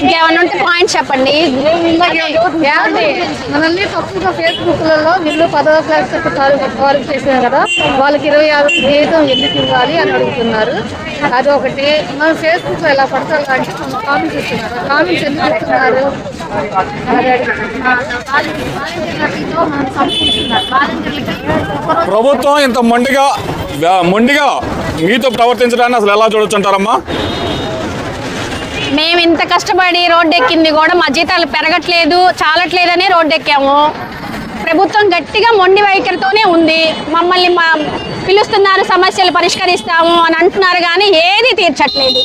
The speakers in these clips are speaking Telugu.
ఇంకేమన్నా ఉంటే పాయింట్స్ చెప్పండి. మనల్ని తప్పుగా ఫేస్బుక్లలో వీళ్ళు 10వ క్లాస్ వారికి చేసినారు కదా, వాళ్ళకి 26 జీతం ఎందుకు ఇవ్వాలి అని అడుగుతున్నారు. అదొకటి. మనం ఫేస్బుక్ లో ఎలా పడతారు అంటే కామెంట్స్ ఇస్తున్నారు. కామెంట్స్ ఎందుకు ఇస్తున్నారు? ప్రభుత్వం ఇంత మొండిగా మీతో ప్రవర్తించడాన్ని అసలు ఎలా చూడొచ్చు అంటారమ్మా? మేము ఇంత కష్టపడి రోడ్డు ఎక్కింది కూడా మా జీతాలు పెరగట్లేదు, చాలట్లేదనే రోడ్డు ఎక్కాము. ప్రభుత్వం గట్టిగా మొండి వైఖరితోనే ఉంది. మమ్మల్ని పిలుస్తున్నారు, సమస్యలు పరిష్కరిస్తాము అని అంటున్నారు, కానీ ఏది తీర్చట్లేదు.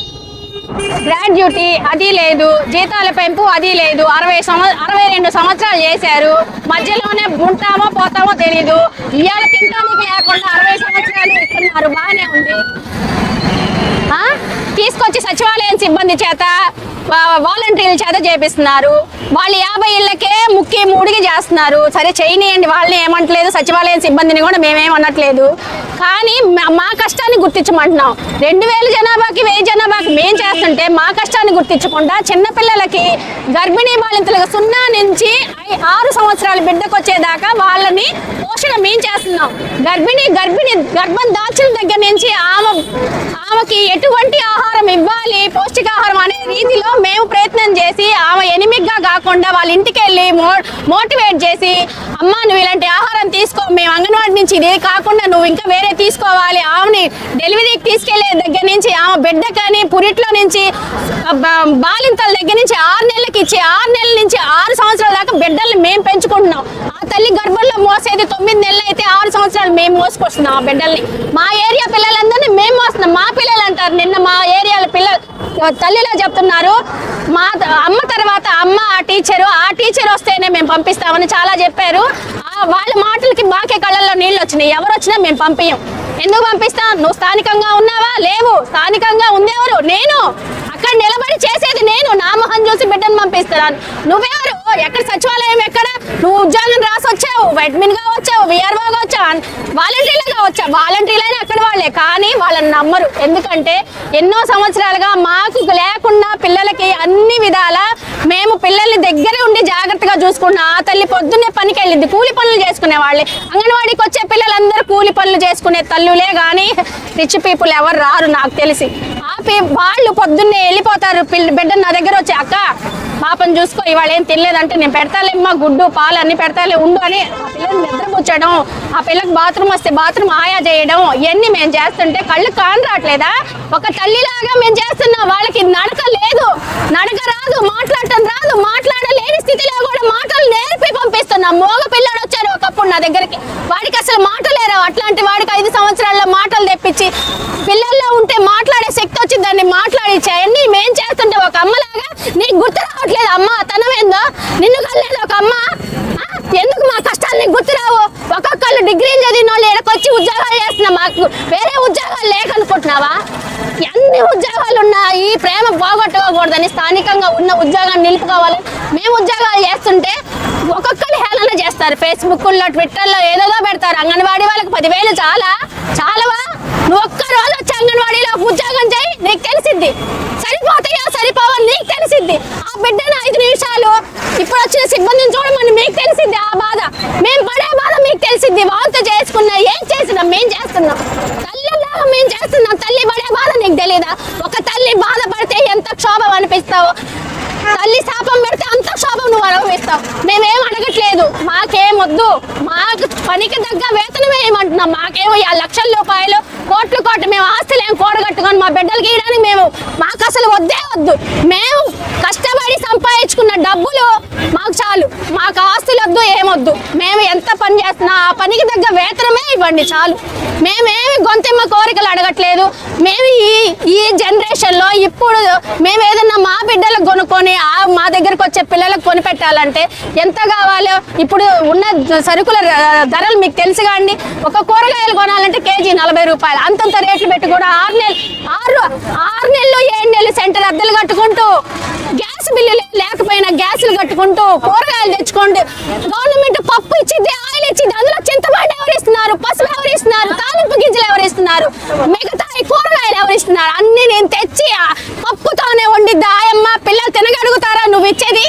గ్రాడ్యుటీ అది లేదు, జీతాల పెంపు అది లేదు. 62 సంవత్సరాలు చేశారు, మధ్యలోనే ఉంటామో పోతామో తెలీదు. ఇవాళ తింటానికి లేకుండా 60 సంవత్సరాలు ఇస్తున్నారు, బాగానే ఉంది. తీసుకొచ్చి సచివాలయం సిబ్బంది చేత వాలంటీర్ల చేత చేపిస్తున్నారు. వాళ్ళు 50 ఇళ్ళకే ముడిగి చేస్తున్నారు. సరే చేయనియండి, వాళ్ళని ఏమంటలేదు, సచివాలయం సిబ్బందిని కూడా మేమేమనట్లేదు. కానీ మా కష్టాన్ని గుర్తించమంటున్నాం. 2000 జనాభాకి 1000 జనాభాకి మేము చేస్తుంటే మా కష్టాన్ని గుర్తించకుండా చిన్నపిల్లలకి, గర్భిణీ బాలింతలకు 0 నుంచి 6 సంవత్సరాల బిడ్డకు వచ్చేదాకా వాళ్ళని పోషణ మేము చేస్తున్నాం. గర్భం దాల్చిన దగ్గర నుంచి ఆమెకి ఎటువంటి ఆహారం ఇవ్వాలి, పౌష్టికాహారం అనే రీతిలో మేము ప్రయత్నం చేసి ఆమె ఎనిమిగ్గా కాకుండా వాళ్ళ ఇంటికి వెళ్ళి మోటివేట్ చేసి, అమ్మ నువ్వు ఇలాంటి ఆహారం తీసుకో, మేము అంగన్వాడీ నుంచి ఇది కాకుండా నువ్వు ఇంకా వేరే తీసుకోవాలి. ఆమెని డెలివరీకి తీసుకెళ్లే దగ్గర నుంచి, ఆమె బిడ్డకని పురిట్లో నుంచి, బాలింతల దగ్గర నుంచి 6 నెలలకి ఇచ్చి 6 నెలల నుంచి 6 సంవత్సరాల దాకా బిడ్డల్ని మేము పెంచుకుంటున్నాం. ఆ తల్లి గర్భంలో మోసేది 9 నెలలు అయితే 6 సంవత్సరాలు మేము మోసుకొస్తున్నాం ఆ బిడ్డల్ని. మా ఏరియా పిల్లలందరినీ మేము మోస్తున్నాం. మా పిల్లలు అంటారు, నిన్న మా ఏరియాల పిల్లలు తల్లిలా చెప్తున్నారు, మా అమ్మ తర్వాత అమ్మ ఆ టీచర్ వస్తేనే మేము పంపిస్తామని చాలా చెప్పారు. వాళ్ళ మాటలకి మాకే కళ్ళల్లో నీళ్ళు వచ్చినాయి. ఎవరు వచ్చినా మేము పంపించం. ఎందుకు పంపిస్తాం? నువ్వు స్థానికంగా ఉన్నావా? లేవు. స్థానికంగా ఉండేవారు నేను, అక్కడ నిలబడి చేసేది నేను. నా మొహం చూసి బిడ్డను పంపిస్తున్నాను. నువ్వెవరు? ఎక్కడ సచివాలయం ఎక్కడ? నువ్వు ఉద్యోగం రాసి వచ్చావు, అడ్మిన్ గా వచ్చావు, విఆర్ఓగా వచ్చావు, వాలంటీర్లుగా వచ్చావు. వాలంటీర్లైనా అక్కడ వాళ్ళే, కానీ వాళ్ళని నమ్మరు. ఎందుకంటే ఎన్నో సంవత్సరాలుగా మాకు లేకుండా పిల్లలకి అన్ని విధాల మేము పిల్లల్ని దగ్గర ఉండి జాగ్రత్తగా చూసుకుంటున్నాం. ఆ తల్లి పొద్దున్నే పనికి వెళ్ళింది, కూలి పనులు చేసుకునే వాళ్ళే. అంగన్వాడీకి వచ్చే పిల్లలందరూ కూలి పనులు చేసుకునే తల్లులే, కానీ రిచ్ పీపుల్ ఎవరు రారు నాకు తెలిసి. వాళ్ళు పొద్దున్నే వెళ్ళిపోతారు. బిడ్డ నా దగ్గర వచ్చి, అక్క పాపను చూసుకో, ఇవాళ ఏం తినలేదంటే నేను పెడతాలేమ్మా, గుడ్డు పాలు అన్ని పెడతాలే ఉండు అని ఆ పిల్లల్ని నిద్రపుచ్చడం, ఆ పిల్లకి బాత్రూమ్ వస్తే బాత్రూమ్ ఆయా చేయడం, ఇవన్నీ మేము చేస్తుంటే కళ్ళు కాని రావట్లేదా? ఒక తల్లిలాగా మేము చేస్తున్నాం. వాళ్ళకి నడక లేదు, నడక రాదు, మాట్లాడటం రాదు, మాట్లాడలేని స్థితిలో కూడా మాటలు నేర్పి పంపిస్తున్నాం. మోగ పిల్లడు వచ్చారు ఒకప్పుడు నా దగ్గరికి, వాడికి అసలు మాటలేరు. అట్లాంటి వాడికి 5 సంవత్సరాల్లో మాటలు తెప్పించి, పిల్లల్లో ఉంటే మాట్లాడే శక్తి వచ్చి దాన్ని మాట్లాడించి అన్నీ మేం చేస్తుంటే ఒక అమ్మలాగా నీకు గుర్తు రావట్లేదు అమ్మ తనమేందో? నిన్ను కలేదు ఒక అమ్మ? ఎందుకు మా కష్టాలు నీకు గుర్తురావు? ఒక్కొక్కళ్ళు డిగ్రీలు చదివిన వాళ్ళు ఇక్కడికొచ్చి ఉద్యోగాలు చేస్తున్నా, మాకు వేరే ఉద్యోగాలు లేకనుకుంటున్నావా? ఎన్ని ఉద్యోగాలు ఉన్నా ఈ ప్రేమ పోగొట్టుకోకూడదని స్థానికంగా ఉన్న ఉద్యోగాన్ని నిలుపుకోవాలి. మేము ఉద్యోగాలు చేస్తుంటే ఒక్కొక్కరు హేళన చేస్తారు. ఫేస్బుక్లో, ట్విట్టర్లో ఏదేదో పెడతారు. అంగన్వాడీ వాళ్ళకి 10,000 చాలవా? నువ్వు ఒక్క రోజు వచ్చి అంగన్వాడీలో ఉద్యోగం చేయి, నీకు తెలిసిద్ది. సరిపోతాయా సరిపోవని నీకు తెలిసిద్ది. ఆ బిడ్డను 5 నిమిషాలు ఇప్పుడు వచ్చిన సిబ్బందిని చూడమని మీకు తెలిసిద్ది. ఆ బాధ మేము పడే బాధ మీకు తెలిసిద్ది. వాళ్ళతో చేసుకున్నా ఏం చేసినా మేము చేస్తున్నాం, తల్లిలాగా మేము చేస్తున్నాం. తల్లి పడే బాధ నీకు తెలీదా? ఒక తల్లి బాధపడితే ఎంత క్షోభం అనిపిస్తావు, తల్లి శాపం పెడితే అంత క్షోభం నువ్వు అనుభవిస్తావు. మేమేం అడగట్లేదు, మాకేమొద్దు, మాకు పనికి తగ్గ వేతనం ఏమంటున్నాం. మాకేమో 5 లక్షల రూపాయలు, కోట్లు మేము ఆస్తులు ఏం కూడగట్టుకొని మా బిడ్డలు గీయడానికి మాకు అసలు వద్దే వద్దు. మేము కష్టపడి సంపాదించుకున్న డబ్బులు మాకు చాలు, మాకు ఆస్తులు వద్దు, ఏమొద్దు. మేము ఎంత పని చేస్తున్నా ఆ పనికి తగ్గ వేతనమే ఇవ్వండి చాలు. మేమేమి గొంతెమ్మ కోరికలు అడగట్లేదు. మేము ఈ జనరేషన్లో ఇప్పుడు మేము ఏదన్నా మా బిడ్డలకు కొనుక్కొని మా దగ్గరకు వచ్చే పిల్లలకు కొనిపెట్టాలంటే ఎంత కావాలో? ఇప్పుడు ఉన్న సరుకుల ధరలు మీకు తెలుసుగా అండి. ఒక కూరగాయలు కొనాలంటే కేజీ 40 రూపాయలు. అంతంత రేట్లు పెట్టి కూడా 6 నెలలు 7 నెలలు సెంటర్ అద్దెలు కట్టుకుంటూ, గ్యాస్ బిల్లు లేకపోయినా గ్యాసులు కట్టుకుంటూ, కూరగాయలు తెచ్చుకోండి. గవర్నమెంట్ పప్పు ఇచ్చింది, ఆయిల్ ఇచ్చింది, అందులో చింతపండు ఎవరిస్తున్నారు, పసుపు ఎవరిస్తున్నారు, తాలింపు గింజలు ఎవరిస్తున్నారు, మిగతా కూరగాయలు ఎవరిస్తున్నారు? అన్ని నేను తెచ్చి ఆ పప్పుతోనే వండిద్దా ఆయమ్మ? పిల్లలు తినగలుగుతారా నువ్వు ఇచ్చేది?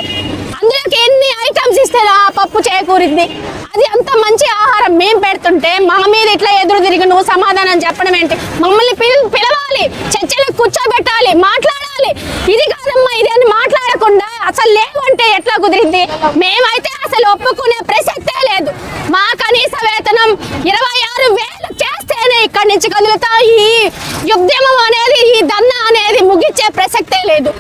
అందులోకి ఎన్ని ఐటమ్స్ ఇస్తే ఆ పప్పు చేకూరిద్ది? అది అంత మంచి ఆహారం మేము పెడుతుంటే మా మీద ఇట్లా ఎదురు తిరిగి నువ్వు సమాధానం చెప్పడం ఏంటి? మమ్మల్ని పిలవాలి, చర్చలకు కూర్చోబెట్టాలి, మాట్లాడాలి. ఇది కాదమ్మా ఇది అని మాట్లాడకుండా అసలు లేవంటే ఎట్లా కుదిరింది? మేమైతే అసలు ఒప్పుకునే ప్రసక్తే లేదు. మా కనీస వేతనం 26,000 చేస్తేనే ఇక్కడి నుంచి కదులుతాం. ఈ ఉద్యమం అనేది, ఈ ధర్నా అనేది ముగిచ్చే ప్రసక్తే లేదు.